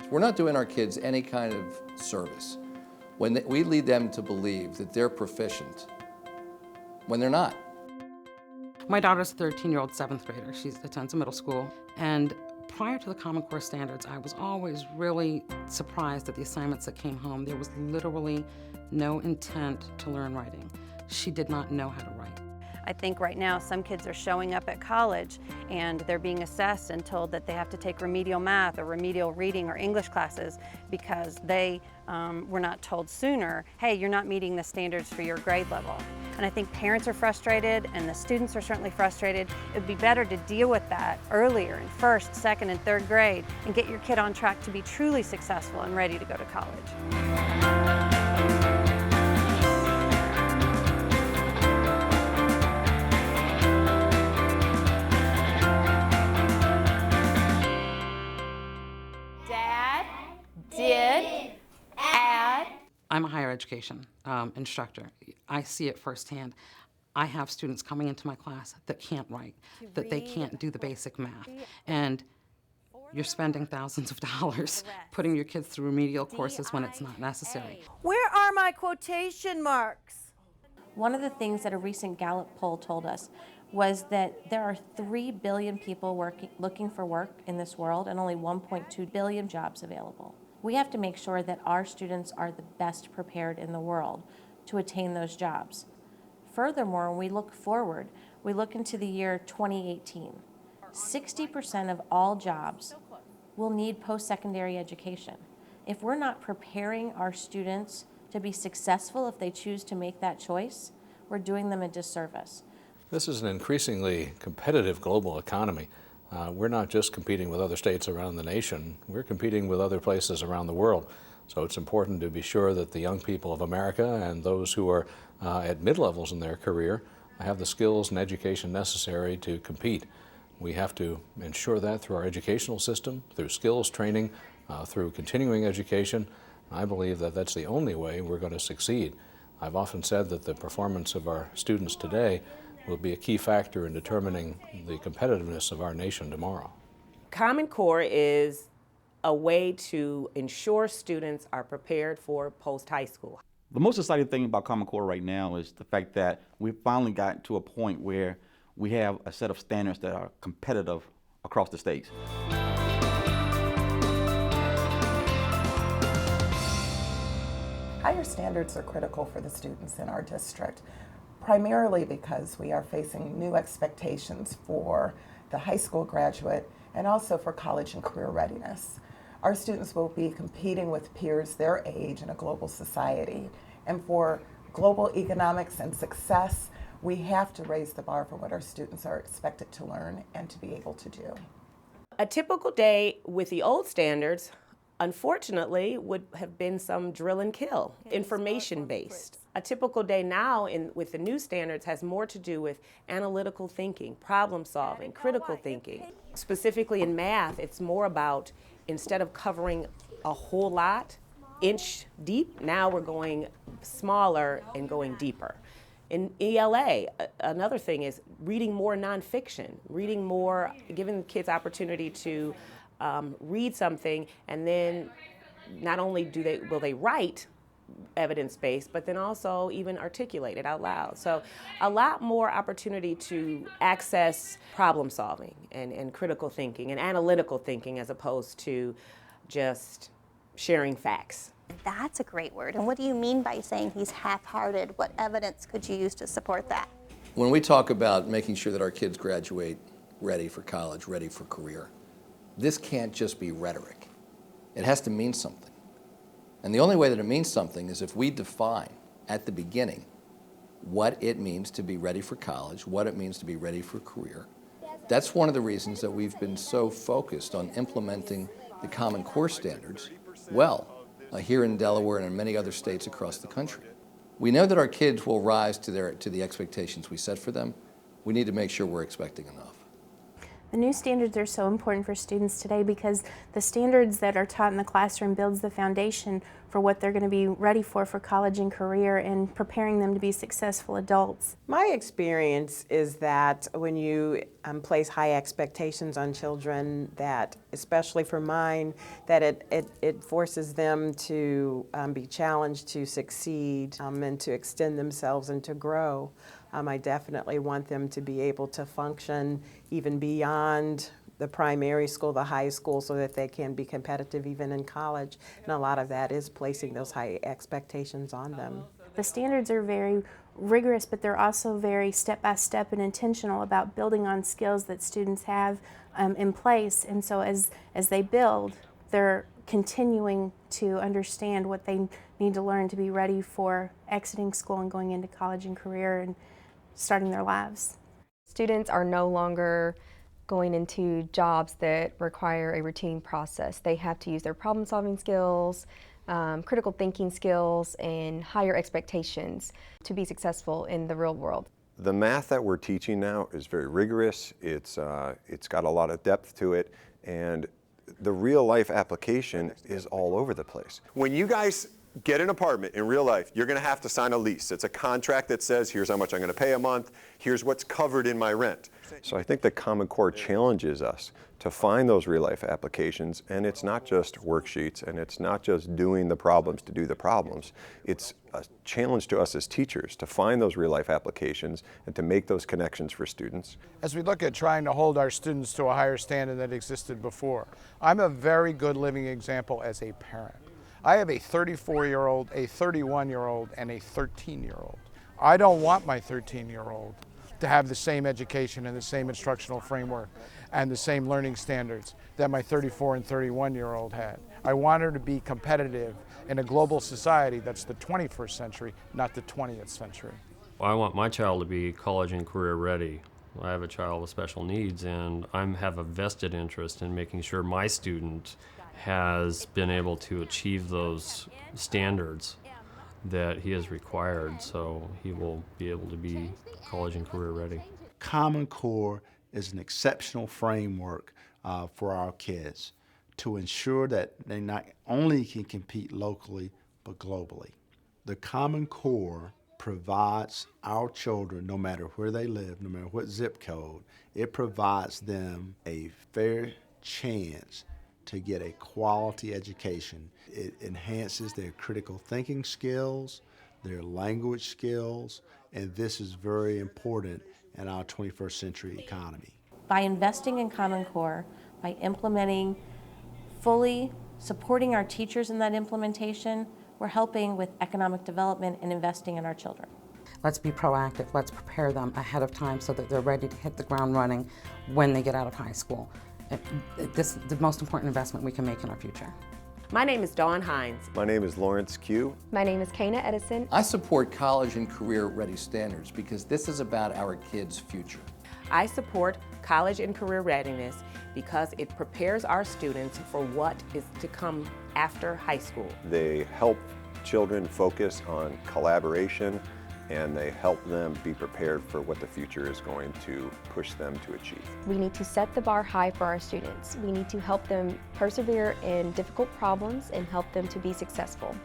We're not doing our kids any kind of service when we lead them to believe that they're proficient when they're not. My daughter's a 13-year-old seventh grader. She attends a middle school. And prior to the Common Core standards, I was always really surprised at the assignments that came home. There was literally no intent to learn writing. She did not know how to write. I think right now some kids are showing up at college and they're being assessed and told that they have to take remedial math or remedial reading or English classes because they were not told sooner, hey, you're not meeting the standards for your grade level. And I think parents are frustrated and the students are certainly frustrated. It would be better to deal with that earlier in first, second, and third grade and get your kid on track to be truly successful and ready to go to college. I'm a higher education instructor. I see it firsthand. I have students coming into my class that can't write, that they can't do the basic math. And you're spending thousands of dollars putting your kids through remedial courses when it's not necessary. Where are my quotation marks? One of the things that a recent Gallup poll told us was that there are 3 billion people looking for work in this world and only 1.2 billion jobs available. We have to make sure that our students are the best prepared in the world to attain those jobs. Furthermore, when we look forward, we look into the year 2018. 60% of all jobs will need post-secondary education. If we're not preparing our students to be successful if they choose to make that choice, we're doing them a disservice. This is an increasingly competitive global economy. We're not just competing with other states around the nation, we're competing with other places around the world. So it's important to be sure that the young people of America and those who are at mid-levels in their career have the skills and education necessary to compete. We have to ensure that through our educational system, through skills training, through continuing education. I believe that that's the only way we're going to succeed. I've often said that the performance of our students today will be a key factor in determining the competitiveness of our nation tomorrow. Common Core is a way to ensure students are prepared for post-high school. The most exciting thing about Common Core right now is the fact that we've finally gotten to a point where we have a set of standards that are competitive across the states. Higher standards are critical for the students in our district, primarily because we are facing new expectations for the high school graduate and also for college and career readiness. Our students will be competing with peers their age in a global society, and for global economics and success, we have to raise the bar for what our students are expected to learn and to be able to do. A typical day with the old standards, unfortunately, would have been some drill and kill, information-based. A typical day now with the new standards has more to do with analytical thinking, problem solving, critical thinking. Specifically in math, it's more about, instead of covering a whole lot, inch deep, now we're going smaller and going deeper. In ELA, another thing is reading more nonfiction, reading more, giving kids opportunity to read something, and then not only will they write evidence-based, but then also even articulate it out loud. So a lot more opportunity to access problem solving and critical thinking and analytical thinking as opposed to just sharing facts. That's a great word. And what do you mean by saying he's half-hearted? What evidence could you use to support that? When we talk about making sure that our kids graduate ready for college, ready for career, this can't just be rhetoric. It has to mean something. And the only way that it means something is if we define at the beginning what it means to be ready for college, what it means to be ready for career. That's one of the reasons that we've been so focused on implementing the Common Core standards here in Delaware and in many other states across the country. We know that our kids will rise to the expectations we set for them. We need to make sure we're expecting enough. The new standards are so important for students today because the standards that are taught in the classroom builds the foundation for what they're going to be ready for college and career and preparing them to be successful adults. My experience is that when you place high expectations on children, that especially for mine, that it forces them to be challenged to succeed and to extend themselves and to grow. I definitely want them to be able to function even beyond the primary school, the high school, so that they can be competitive even in college. And a lot of that is placing those high expectations on them. The standards are very rigorous, but they're also very step-by-step and intentional about building on skills that students have in place. And so as they build, they're continuing to understand what they need to learn to be ready for exiting school and going into college and career and starting their lives. Students are no longer going into jobs that require a routine process. They have to use their problem-solving skills, critical thinking skills, and higher expectations to be successful in the real world. The math that we're teaching now is very rigorous. It's got a lot of depth to it, and the real life application is all over the place. When you guys get an apartment in real life, you're going to have to sign a lease. It's a contract that says, here's how much I'm going to pay a month, here's what's covered in my rent. So I think the Common Core challenges us to find those real life applications, and it's not just worksheets, and it's not just doing the problems to do the problems. It's a challenge to us as teachers to find those real life applications and to make those connections for students. As we look at trying to hold our students to a higher standard than existed before, I'm a very good living example as a parent. I have a 34-year-old, a 31-year-old, and a 13-year-old. I don't want my 13-year-old to have the same education and the same instructional framework and the same learning standards that my 34 and 31-year-old had. I want her to be competitive in a global society that's the 21st century, not the 20th century. I want my child to be college and career ready. I have a child with special needs, and I have a vested interest in making sure my student has been able to achieve those standards that he has required, so he will be able to be college and career ready. Common Core is an exceptional framework for our kids to ensure that they not only can compete locally, but globally. The Common Core provides our children, no matter where they live, no matter what zip code, it provides them a fair chance to get a quality education. It enhances their critical thinking skills, their language skills, and this is very important in our 21st century economy. By investing in Common Core, by implementing, fully supporting our teachers in that implementation, we're helping with economic development and investing in our children. Let's be proactive. Let's prepare them ahead of time so that they're ready to hit the ground running when they get out of high school. This is the most important investment we can make in our future. My name is Dawn Hines. My name is Lawrence Q. My name is Kanna Edison. I support college and career ready standards because this is about our kids' future. I support college and career readiness because it prepares our students for what is to come after high school. They help children focus on collaboration, and they help them be prepared for what the future is going to push them to achieve. We need to set the bar high for our students. We need to help them persevere in difficult problems and help them to be successful.